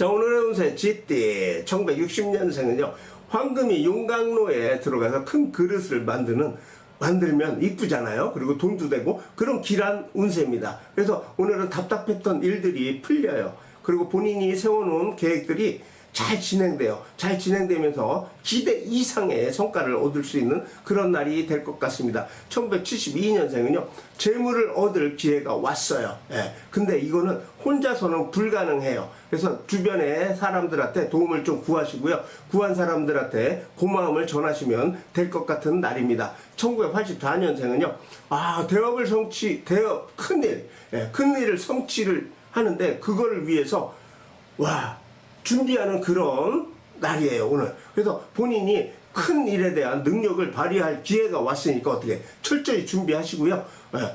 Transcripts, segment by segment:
자, 오늘의 운세 쥐띠 1960년생은요 황금이 용광로에 들어가서 큰 그릇을 만들면 이쁘잖아요. 그리고 돈도 되고 그런 길한 운세입니다. 그래서 오늘은 답답했던 일들이 풀려요. 그리고 본인이 세워놓은 계획들이 잘 진행돼요. 잘 진행되면서 기대 이상의 성과를 얻을 수 있는 그런 날이 될 것 같습니다. 1972년생은요 재물을 얻을 기회가 왔어요. 예. 근데 이거는 혼자서는 불가능해요. 그래서 주변의 사람들한테 도움을 좀 구하시고요. 구한 사람들한테 고마움을 전하시면 될 것 같은 날입니다. 1984년생은요 대업 큰일, 큰일을 성취를 하는데 그거를 위해서 준비하는 그런 날이에요, 오늘. 그래서 본인이 큰 일에 대한 능력을 발휘할 기회가 왔으니까 어떻게 철저히 준비하시고요.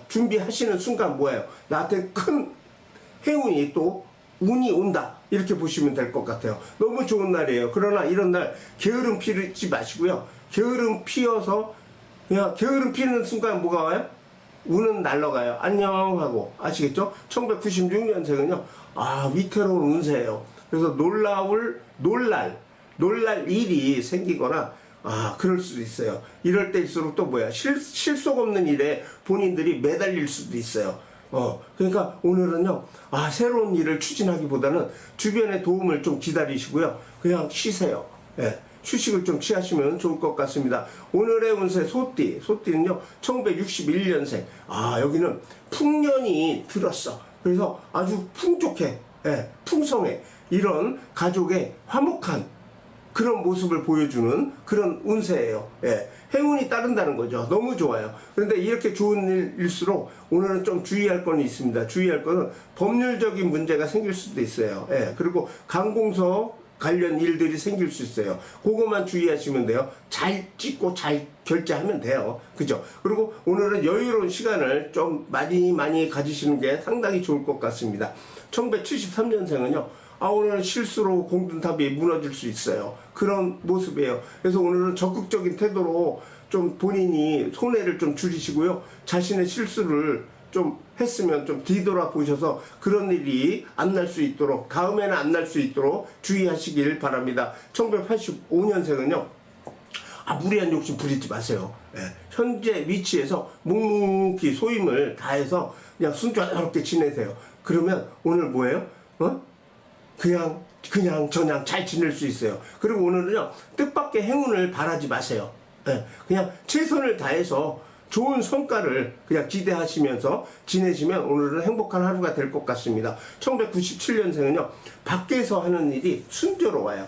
준비하시는 순간 뭐예요? 나한테 큰 행운이 또 운이 온다. 이렇게 보시면 될 것 같아요. 너무 좋은 날이에요. 그러나 이런 날 게으름 피우지 마시고요. 게으름 피워서 그냥 게으름 피우는 순간 뭐가 와요? 운은 날라가요. 안녕 하고. 아시겠죠? 1996년생은요 위태로운 운세예요. 그래서 놀랄 일이 생기거나 그럴 수도 있어요. 이럴 때일수록 또 뭐야 실속 없는 일에 본인들이 매달릴 수도 있어요. 그러니까 오늘은요 새로운 일을 추진하기보다는 주변의 도움을 좀 기다리시고요. 그냥 쉬세요. 휴식을 좀 취하시면 좋을 것 같습니다. 오늘의 운세 소띠는요 1961년생. 여기는 풍년이 들었어. 그래서 아주 풍족해, 풍성해. 이런 가족의 화목한 그런 모습을 보여주는 그런 운세예요. 행운이 따른다는 거죠. 너무 좋아요. 그런데 이렇게 좋은 일일수록 오늘은 좀 주의할 건 있습니다. 주의할 거는 법률적인 문제가 생길 수도 있어요. 그리고 강공서 관련 일들이 생길 수 있어요. 그것만 주의하시면 돼요. 잘 찍고 잘 결제하면 돼요. 그죠? 그리고 오늘은 여유로운 시간을 좀 많이 가지시는 게 상당히 좋을 것 같습니다. 1973년생은요 오늘은 실수로 공든탑이 무너질 수 있어요. 그런 모습이에요. 그래서 오늘은 적극적인 태도로 좀 본인이 손해를 좀 줄이시고요. 자신의 실수를 좀 했으면 좀 뒤돌아보셔서 그런 일이 안 날 수 있도록, 다음에는 안 날 수 있도록 주의하시길 바랍니다. 1985년생은요 무리한 욕심 부리지 마세요. 현재 위치에서 묵묵히 소임을 다해서 그냥 순조롭게 지내세요. 그러면 오늘 뭐예요? 그냥 저냥 잘 지낼 수 있어요. 그리고 오늘은요 뜻밖의 행운을 바라지 마세요. 그냥 최선을 다해서 좋은 성과를 그냥 기대하시면서 지내시면 오늘은 행복한 하루가 될 것 같습니다. 1997년생은요 밖에서 하는 일이 순조로워요.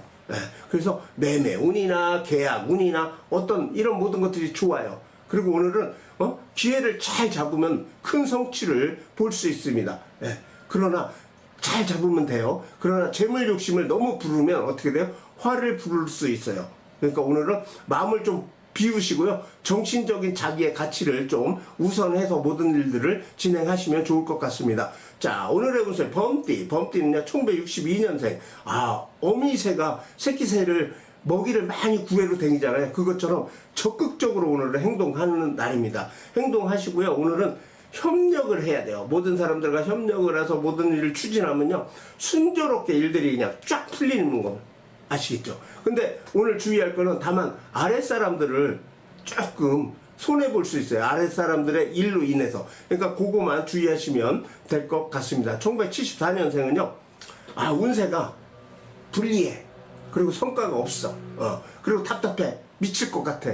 그래서 매매 운이나 계약 운이나 어떤 이런 모든 것들이 좋아요. 그리고 오늘은 기회를 잘 잡으면 큰 성취를 볼 수 있습니다. 그러나 잘 잡으면 돼요. 그러나 재물 욕심을 너무 부르면 어떻게 돼요? 화를 부를 수 있어요. 그러니까 오늘은 마음을 좀 비우시고요. 정신적인 자기의 가치를 좀 우선해서 모든 일들을 진행하시면 좋을 것 같습니다. 자, 오늘의 운세 범띠는요 1962년생. 어미새가 새끼새를 먹이를 많이 구해로 다니잖아요. 그것처럼 적극적으로 오늘은 행동하는 날입니다. 행동하시고요. 오늘은 협력을 해야 돼요. 모든 사람들과 협력을 해서 모든 일을 추진하면요 순조롭게 일들이 그냥 쫙 풀리는 거 아시겠죠? 근데 오늘 주의할 거는 다만 아랫사람들을 조금 손해볼 수 있어요. 아랫사람들의 일로 인해서. 그러니까 그거만 주의하시면 될 것 같습니다. 1974년생은요 운세가 불리해. 그리고 성과가 없어. 그리고 답답해. 미칠 것 같아.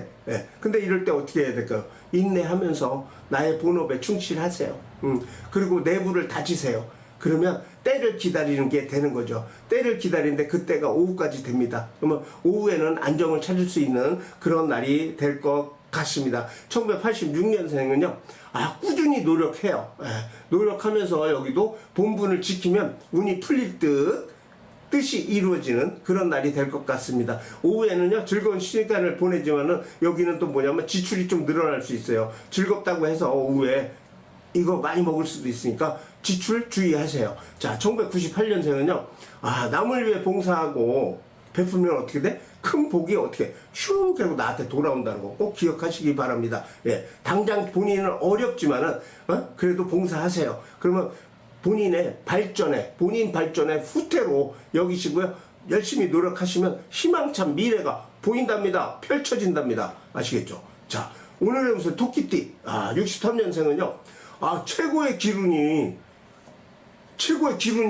근데 이럴 때 어떻게 해야 될까요? 인내하면서 나의 본업에 충실하세요. 그리고 내부를 다지세요. 그러면 때를 기다리는 게 되는 거죠. 때를 기다리는데 그때가 오후까지 됩니다. 그러면 오후에는 안정을 찾을 수 있는 그런 날이 될 것 같습니다. 1986년생은요 꾸준히 노력해요. 노력하면서 여기도 본분을 지키면 운이 풀릴 뜻이 이루어지는 그런 날이 될 것 같습니다. 오후에는요 즐거운 시간을 보내지만은 여기는 또 뭐냐면 지출이 좀 늘어날 수 있어요. 즐겁다고 해서 오후에 이거 많이 먹을 수도 있으니까 지출 주의하세요. 자, 1998년생은요 남을 위해 봉사하고 베풀면 어떻게 돼? 큰 복이 어떻게 슉 하고 나한테 돌아온다는 거 꼭 기억하시기 바랍니다. 당장 본인은 어렵지만은 그래도 봉사하세요. 그러면 본인의 발전에, 본인 발전의 후퇴로 여기시고요. 열심히 노력하시면 희망찬 미래가 보인답니다. 펼쳐진답니다. 아시겠죠? 자, 오늘의 무슨 토끼띠, 63년생은요, 최고의 기운이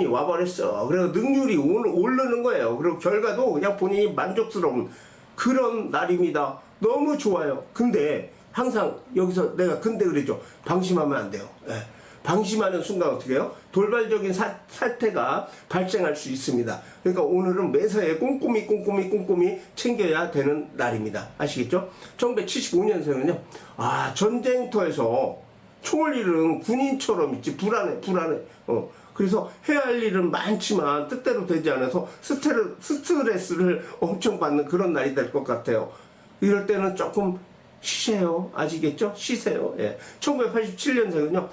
와버렸어. 그래서 능률이 오르는 거예요. 그리고 결과도 그냥 본인이 만족스러운 그런 날입니다. 너무 좋아요. 근데 항상 여기서 내가 근데 그랬죠. 방심하면 안 돼요. 예. 방심하는 순간 어떻게 해요? 돌발적인 사태가 발생할 수 있습니다. 그러니까 오늘은 매사에 꼼꼼히 챙겨야 되는 날입니다. 아시겠죠? 1975년생은요. 전쟁터에서 총을 잃은 군인처럼 있지. 불안해. 그래서 해야 할 일은 많지만 뜻대로 되지 않아서 스트레스를 엄청 받는 그런 날이 될 것 같아요. 이럴 때는 조금 쉬세요. 아시겠죠? 쉬세요. 예. 1987년생은요.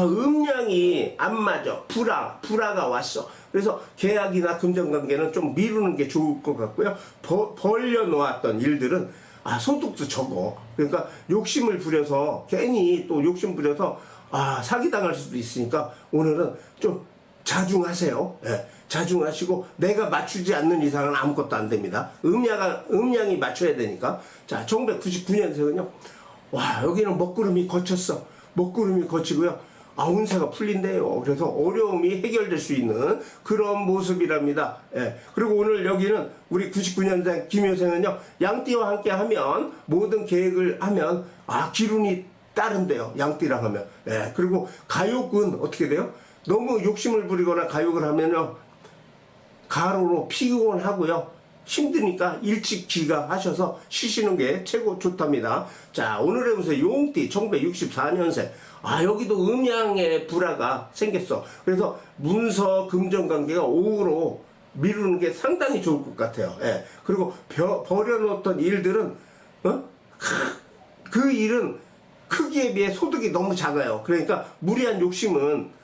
음량이 안 맞아. 불화가 왔어. 그래서 계약이나 금전관계는 좀 미루는 게 좋을 것 같고요. 벌려놓았던 일들은 소득도 적어. 그러니까 욕심을 부려서 괜히 또 욕심 부려서 사기당할 수도 있으니까 오늘은 좀 자중하세요. 예. 자중하시고 내가 맞추지 않는 이상은 아무것도 안 됩니다. 음량이 맞춰야 되니까. 자, 1999년생은요. 여기는 먹구름이 거쳤어. 먹구름이 거치고요. 운세가 풀린대요. 그래서 어려움이 해결될 수 있는 그런 모습이랍니다. 예. 그리고 오늘 여기는 우리 99년생 김효생은요. 양띠와 함께 하면 모든 계획을 하면 기운이 따른대요. 양띠랑 하면. 예. 그리고 가욕은 어떻게 돼요? 너무 욕심을 부리거나 가욕을 하면요. 가로로 피곤하고요. 힘드니까 일찍 귀가하셔서 쉬시는 게 최고 좋답니다. 자, 오늘의 운세 용띠 1964년생. 여기도 음양의 불화가 생겼어. 그래서 문서 금전관계가 오후로 미루는 게 상당히 좋을 것 같아요. 예. 그리고 버려놓던 일들은 그 일은 크기에 비해 소득이 너무 작아요. 그러니까 무리한 욕심은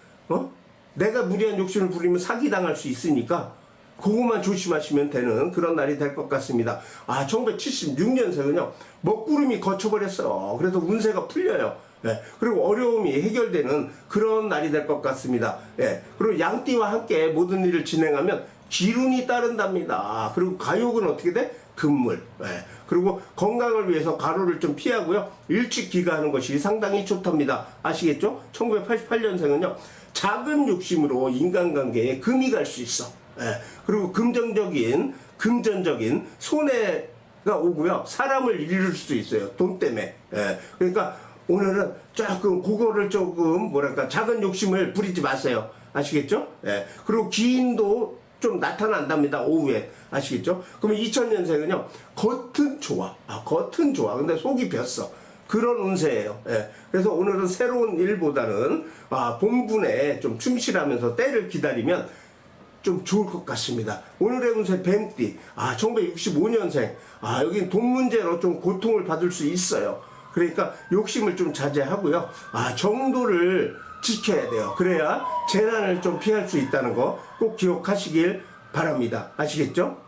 내가 무리한 욕심을 부리면 사기당할 수 있으니까 그것만 조심하시면 되는 그런 날이 될 것 같습니다. 1976년생은요. 먹구름이 거쳐버렸어요. 그래서 운세가 풀려요. 예. 그리고 어려움이 해결되는 그런 날이 될 것 같습니다. 예. 그리고 양띠와 함께 모든 일을 진행하면 기운이 따른답니다. 그리고 가욕은 어떻게 돼? 금물. 예. 그리고 건강을 위해서 가로를 좀 피하고요. 일찍 귀가하는 것이 상당히 좋답니다. 아시겠죠? 1988년생은요. 작은 욕심으로 인간관계에 금이 갈 수 있어. 예. 그리고 금전적인 손해가 오고요. 사람을 잃을 수도 있어요. 돈 때문에. 예. 그러니까 오늘은 그거를 작은 욕심을 부리지 마세요. 아시겠죠? 예. 그리고 기인도 좀 나타난답니다. 오후에. 아시겠죠? 그러면 2000년생은요. 겉은 좋아. 근데 속이 뱄어. 그런 운세예요. 예. 그래서 오늘은 새로운 일보다는 본분에 좀 충실하면서 때를 기다리면 좀 좋을 것 같습니다. 오늘의 운세 뱀띠 1965년생 여기 돈 문제로 좀 고통을 받을 수 있어요. 그러니까 욕심을 좀 자제하고요. 정도를 지켜야 돼요. 그래야 재난을 좀 피할 수 있다는 거 꼭 기억하시길 바랍니다. 아시겠죠?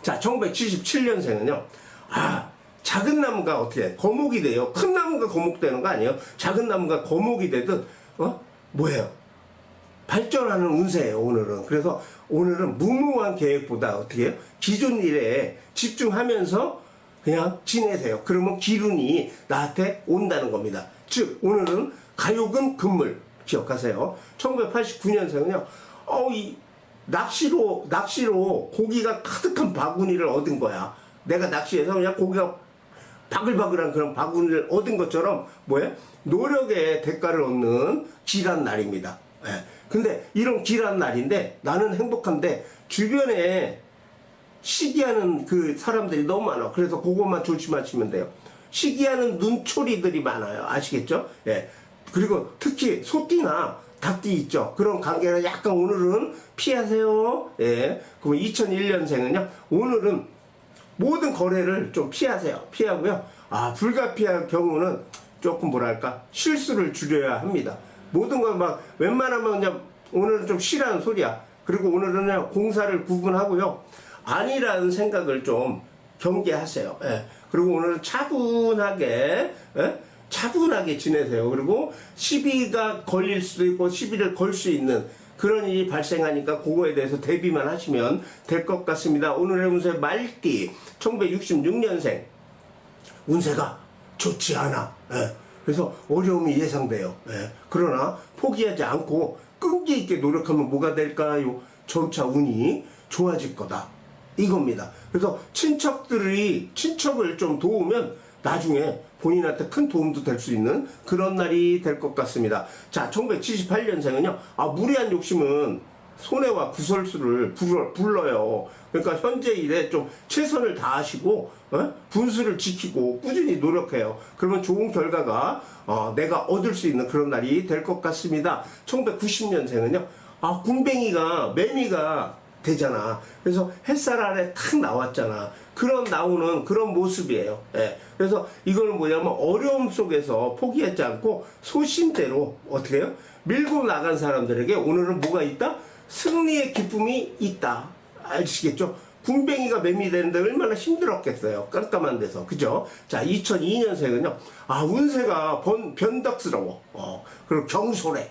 자, 1977년생은요. 작은 나무가 어떻게 거목이 돼요. 큰 나무가 거목되는 거 아니에요. 작은 나무가 거목이 되듯 뭐예요? 발전하는 운세예요. 오늘은. 그래서 오늘은 무모한 계획보다 어떻게 해요? 기존 일에 집중하면서 그냥 지내세요. 그러면 기운이 나한테 온다는 겁니다. 즉 오늘은 가욕은 금물. 기억하세요. 1989년생은요. 이 낚시로 고기가 가득한 바구니를 얻은 거야. 내가 낚시해서 그냥 고기가 바글바글한 그런 바구니를 얻은 것처럼 노력의 대가를 얻는 길한 날입니다. 예. 근데 이런 길한 날인데 나는 행복한데 주변에 시기하는 그 사람들이 너무 많아. 그래서 그것만 조심하시면 돼요. 시기하는 눈초리들이 많아요. 아시겠죠? 예. 그리고 특히 소띠나 닭띠 있죠. 그런 관계는 약간 오늘은 피하세요. 예. 그럼 2001년생은요. 오늘은 모든 거래를 좀 피하세요. 피하고요. 불가피한 경우는 조금 실수를 줄여야 합니다. 모든 걸 웬만하면 그냥 오늘은 좀 쉬라는 소리야. 그리고 오늘은 그냥 공사를 구분하고요. 아니라는 생각을 좀 경계하세요. 예. 그리고 오늘은 차분하게 차분하게 지내세요. 그리고 시비가 걸릴 수도 있고 시비를 걸 수 있는 그런 일이 발생하니까 그거에 대해서 대비만 하시면 될 것 같습니다. 오늘의 운세 말띠 1966년생 운세가 좋지 않아. 예. 그래서 어려움이 예상돼요. 예. 그러나 포기하지 않고 끈기 있게 노력하면 뭐가 될까요? 점차 운이 좋아질 거다. 이겁니다. 그래서 친척을 좀 도우면 나중에 본인한테 큰 도움도 될 수 있는 그런 날이 될 것 같습니다. 자, 1978년생은요. 무리한 욕심은 손해와 구설수를 불러요. 그러니까 현재 일에 좀 최선을 다하시고 분수를 지키고 꾸준히 노력해요. 그러면 좋은 결과가 내가 얻을 수 있는 그런 날이 될 것 같습니다. 1990년생은요. 군뱅이가 매미가 되잖아. 그래서 햇살 아래 탁 나왔잖아. 나오는 그런 모습이에요. 예. 그래서 이거는 뭐냐면 어려움 속에서 포기하지 않고 소신대로 어떻게 해요? 밀고 나간 사람들에게 오늘은 뭐가 있다? 승리의 기쁨이 있다. 아시겠죠? 군뱅이가 매미 되는데 얼마나 힘들었겠어요. 깜깜한 데서. 그죠? 자, 2002년생은요. 운세가 변덕스러워. 그리고 경솔해.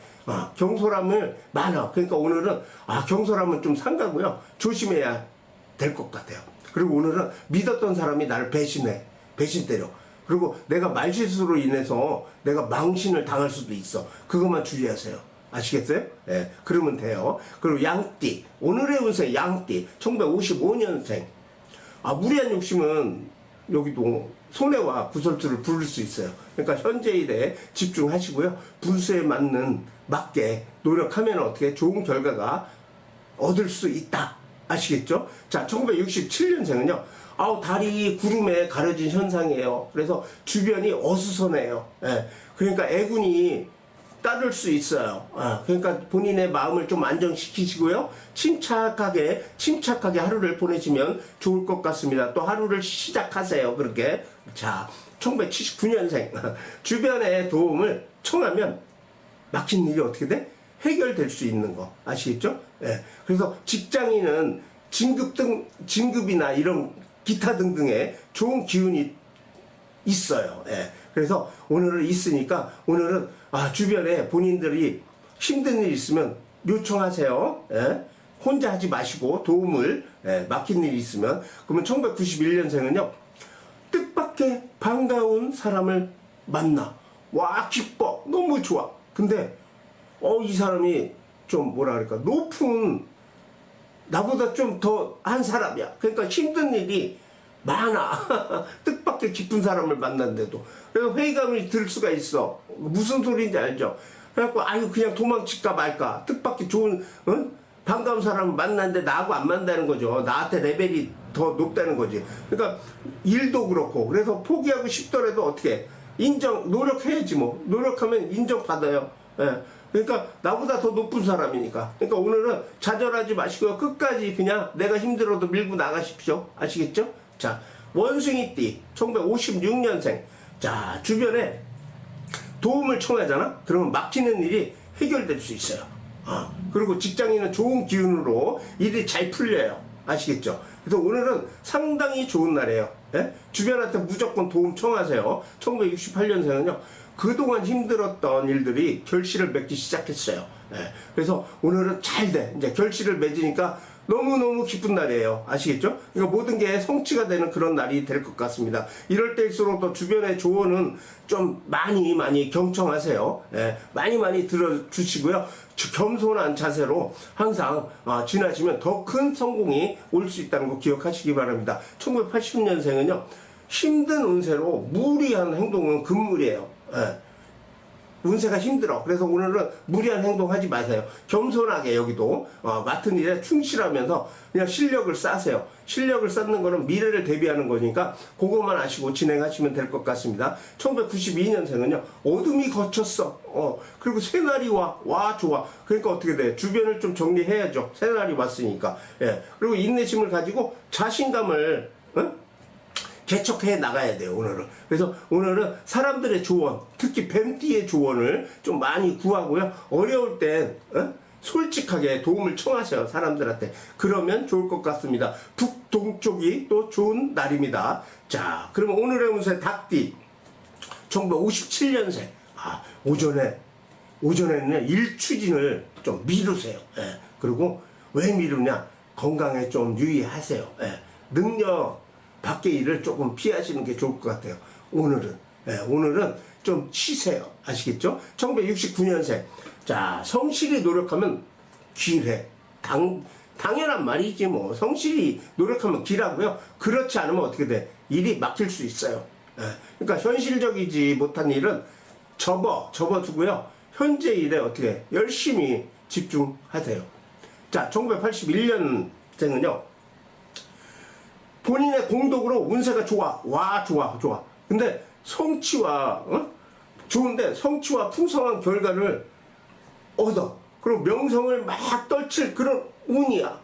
경솔함을 많아. 그러니까 오늘은 경솔함은 좀 상가고요. 조심해야 될 것 같아요. 그리고 오늘은 믿었던 사람이 나를 배신 때려. 그리고 내가 말실수로 인해서 내가 망신을 당할 수도 있어. 그것만 주의하세요. 아시겠어요? 예, 그러면 돼요. 그리고 양띠, 오늘의 운세 양띠, 1955년생. 무리한 욕심은 여기도 손해와 구설수를 부를 수 있어요. 그러니까 현재 일에 집중하시고요. 분수에 맞게 노력하면 어떻게 좋은 결과가 얻을 수 있다. 아시겠죠? 자, 1967년생은요. 달이 구름에 가려진 현상이에요. 그래서 주변이 어수선해요. 예, 그러니까 애군이 따를 수 있어요. 그러니까 본인의 마음을 좀 안정시키시고요. 침착하게 하루를 보내시면 좋을 것 같습니다. 또 하루를 시작하세요. 그렇게. 자, 1979년생. 주변의 도움을 청하면 막힌 일이 어떻게 돼? 해결될 수 있는 거. 아시겠죠? 예. 그래서 직장인은 진급이나 이런 기타 등등의 좋은 기운이 있어요. 예. 그래서 오늘은 있으니까 오늘은 주변에 본인들이 힘든 일 있으면 요청하세요. 예? 혼자 하지 마시고 도움을 막힌 일이 있으면. 그러면 1991년생은요. 뜻밖의 반가운 사람을 만나. 와, 기뻐. 너무 좋아. 근데 이 사람이 좀 뭐라 그럴까 높은 나보다 좀 더 한 사람이야. 그러니까 힘든 일이 많아. 뜻밖의 기쁜 사람을 만났는데도. 그래서 회의감이 들 수가 있어. 무슨 소리인지 알죠? 그래갖고 그냥 도망칠까 말까. 뜻밖의 좋은 반가운 사람을 만났는데 나하고 안 만나는 거죠. 나한테 레벨이 더 높다는 거지. 그러니까 일도 그렇고. 그래서 포기하고 싶더라도 어떻게 노력해야지 뭐. 노력하면 인정받아요. 예. 그러니까 나보다 더 높은 사람이니까. 그러니까 오늘은 좌절하지 마시고요. 끝까지 그냥 내가 힘들어도 밀고 나가십시오. 아시겠죠? 자, 원숭이띠 1956년생. 자, 주변에 도움을 청하잖아? 그러면 막히는 일이 해결될 수 있어요. 그리고 직장인은 좋은 기운으로 일이 잘 풀려요. 아시겠죠? 그래서 오늘은 상당히 좋은 날이에요. 예? 주변한테 무조건 도움 청하세요. 1968년생은요. 그동안 힘들었던 일들이 결실을 맺기 시작했어요. 예. 그래서 오늘은 잘 돼. 이제 결실을 맺으니까 너무너무 기쁜 날이에요. 아시겠죠? 그러니까 모든 게 성취가 되는 그런 날이 될 것 같습니다. 이럴 때일수록 또 주변의 조언은 좀 많이 경청하세요. 예. 많이 들어주시고요. 겸손한 자세로 항상 지나시면 더 큰 성공이 올 수 있다는 거 기억하시기 바랍니다. 1980년생은요. 힘든 운세로 무리한 행동은 금물이에요. 예. 운세가 힘들어. 그래서 오늘은 무리한 행동하지 마세요. 겸손하게 여기도 맡은 일에 충실하면서 그냥 실력을 쌓으세요. 실력을 쌓는 거는 미래를 대비하는 거니까 그것만 아시고 진행하시면 될 것 같습니다. 1992년생은요. 어둠이 거쳤어. 그리고 새날이 와 좋아. 그러니까 어떻게 돼? 주변을 좀 정리해야죠. 새날이 왔으니까. 예. 그리고 인내심을 가지고 자신감을 개척해 나가야 돼요. 오늘은. 그래서 오늘은 사람들의 조언, 특히 뱀띠의 조언을 좀 많이 구하고요. 어려울 땐 솔직하게 도움을 청하세요. 사람들한테. 그러면 좋을 것 같습니다. 북동쪽이 또 좋은 날입니다. 자, 그러면 오늘의 운세 닭띠 1957년생. 오전에는 일추진을 좀 미루세요. 예. 그리고 왜 미루냐? 건강에 좀 유의하세요. 예. 능력 밖의 일을 조금 피하시는 게 좋을 것 같아요. 오늘은 좀 쉬세요. 아시겠죠? 1969년생. 자, 성실히 노력하면 길해. 당연한 말이지 뭐. 성실히 노력하면 길하고요. 그렇지 않으면 어떻게 돼? 일이 막힐 수 있어요. 예. 그러니까 현실적이지 못한 일은 접어두고요. 현재 일에 어떻게 열심히 집중하세요. 자, 1981년생은요. 본인의 공덕으로 운세가 좋아. 좋아. 근데 성취와 좋은데 성취와 풍성한 결과를 얻어. 그리고 명성을 막 떨칠 그런 운이야.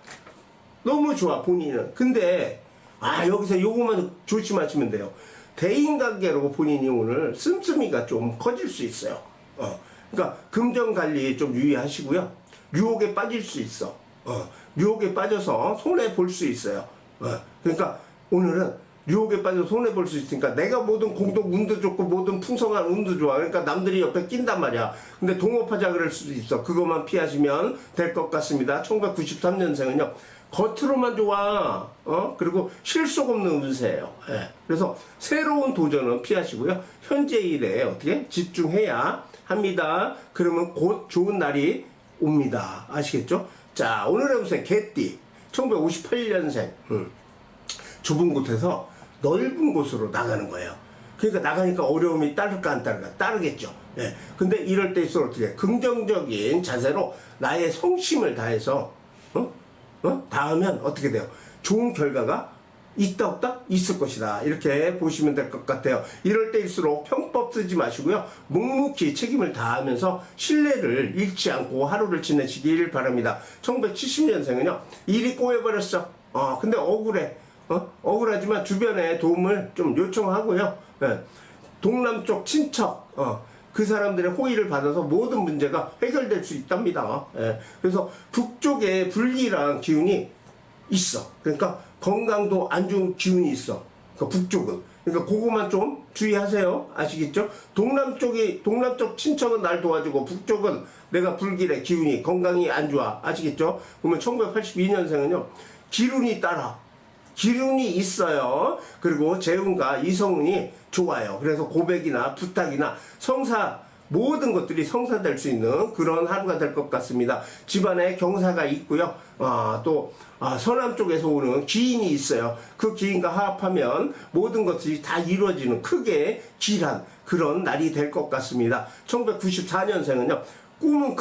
너무 좋아 본인은. 근데 여기서 요것만 조심하시면 돼요. 대인관계로 본인이 오늘 씀씀이가 좀 커질 수 있어요. 그러니까 금전관리 좀 유의하시고요. 유혹에 빠질 수 있어. 유혹에 빠져서 손해 볼 수 있어요. 그러니까 오늘은 유혹에 빠져서 손해 볼 수 있으니까 내가 모든 공동 운도 좋고 모든 풍성한 운도 좋아. 그러니까 남들이 옆에 낀단 말이야. 근데 동업하자 그럴 수도 있어. 그것만 피하시면 될 것 같습니다. 1993년생은요. 겉으로만 좋아. 그리고 실속 없는 운세예요. 예. 그래서 새로운 도전은 피하시고요. 현재 일에 어떻게 집중해야 합니다. 그러면 곧 좋은 날이 옵니다. 아시겠죠? 자, 오늘의 운세 개띠 1958년생. 좁은 곳에서 넓은 곳으로 나가는 거예요. 그러니까 나가니까 어려움이 따를까 안 따를까? 따르겠죠. 예. 근데 이럴 때일수록 어떻게 긍정적인 자세로 나의 성심을 다해서 다하면 어떻게 돼요? 좋은 결과가 있다 없다? 있을 것이다. 이렇게 보시면 될 것 같아요. 이럴 때일수록 편법 쓰지 마시고요. 묵묵히 책임을 다하면서 신뢰를 잃지 않고 하루를 지내시길 바랍니다. 1970년생은요. 일이 꼬여버렸어. 근데 억울해. 억울하지만 주변에 도움을 좀 요청하고요. 예. 동남쪽 친척, 그 사람들의 호의를 받아서 모든 문제가 해결될 수 있답니다. 예. 그래서 북쪽에 불길한 기운이 있어. 그러니까 건강도 안 좋은 기운이 있어. 그러니까 북쪽은. 그러니까 그거만 좀 주의하세요. 아시겠죠? 동남쪽 친척은 날 도와주고 북쪽은 내가 불길의 기운이 건강이 안 좋아. 아시겠죠? 그러면 1982년생은요. 기운이 있어요. 그리고 재운과 이성운이 좋아요. 그래서 고백이나 부탁이나 성사 모든 것들이 성사될 수 있는 그런 하루가 될 것 같습니다. 집안에 경사가 있고요. 또 서남 쪽에서 오는 기인이 있어요. 그 기인과 화합하면 모든 것들이 다 이루어지는 크게 길한 그런 날이 될 것 같습니다. 1994년생은요. 꿈은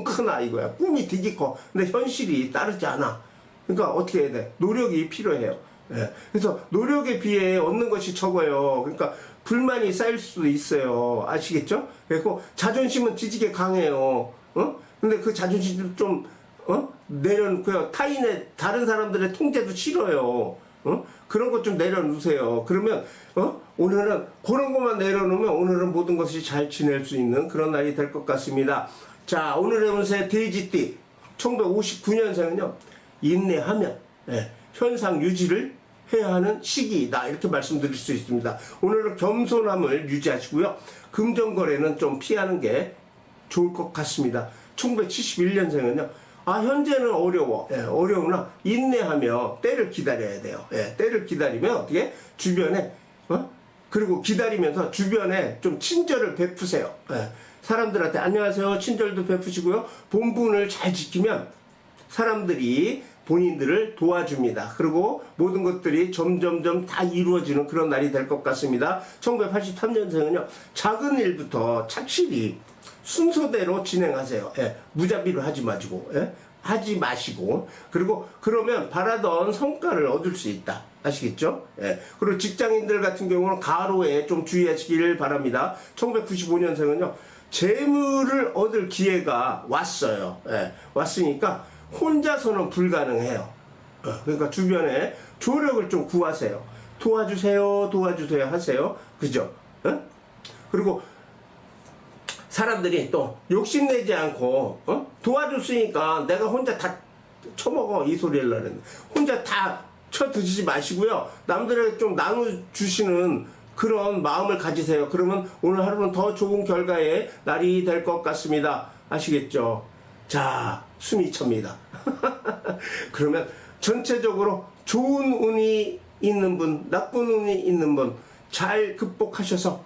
크나 이거야. 꿈이 되게 커. 근데 현실이 따르지 않아. 그러니까 어떻게 해야 돼? 노력이 필요해요. 예. 그래서 노력에 비해 얻는 것이 적어요. 그러니까 불만이 쌓일 수도 있어요. 아시겠죠? 그리고 자존심은 뒤지게 강해요. 근데 그 자존심 좀 내려놓고요. 다른 사람들의 통제도 싫어요. 그런 것 좀 내려놓으세요. 그러면 오늘은 그런 것만 내려놓으면 오늘은 모든 것이 잘 지낼 수 있는 그런 날이 될 것 같습니다. 자, 오늘의 운세 돼지띠 1959년생은요. 인내하면 현상 유지를 해야 하는 시기이다. 이렇게 말씀드릴 수 있습니다. 오늘은 겸손함을 유지하시고요. 금전거래는 좀 피하는 게 좋을 것 같습니다. 1971년생은요. 현재는 어려우나 인내하며 때를 기다려야 돼요. 때를 기다리면 어떻게 주변에 그리고 기다리면서 주변에 좀 친절을 베푸세요. 사람들한테 안녕하세요 친절도 베푸시고요. 본분을 잘 지키면 사람들이 본인들을 도와줍니다. 그리고 모든 것들이 점점점 다 이루어지는 그런 날이 될 것 같습니다. 1983년생은요. 작은 일부터 착실히 순서대로 진행하세요. 무자비로 하지 마시고 그리고 그러면 바라던 성과를 얻을 수 있다. 아시겠죠? 그리고 직장인들 같은 경우는 가로에 좀 주의하시기를 바랍니다. 1995년생은요. 재물을 얻을 기회가 왔어요. 왔으니까 혼자서는 불가능해요. 그러니까 주변에 조력을 좀 구하세요. 도와주세요 하세요. 그죠? 그리고 사람들이 또 욕심내지 않고 도와줬으니까 내가 혼자 다 처먹어 이 소리를 하는 혼자 다 쳐드시지 마시고요. 남들에게 좀 나눠주시는 그런 마음을 가지세요. 그러면 오늘 하루는 더 좋은 결과의 날이 될 것 같습니다. 아시겠죠? 자, 숨이 찹니다. 그러면 전체적으로 좋은 운이 있는 분, 나쁜 운이 있는 분 잘 극복하셔서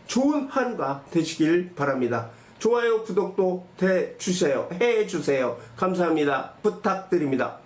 좋은 하루가 되시길 바랍니다. 좋아요, 구독도 해주세요. 감사합니다. 부탁드립니다.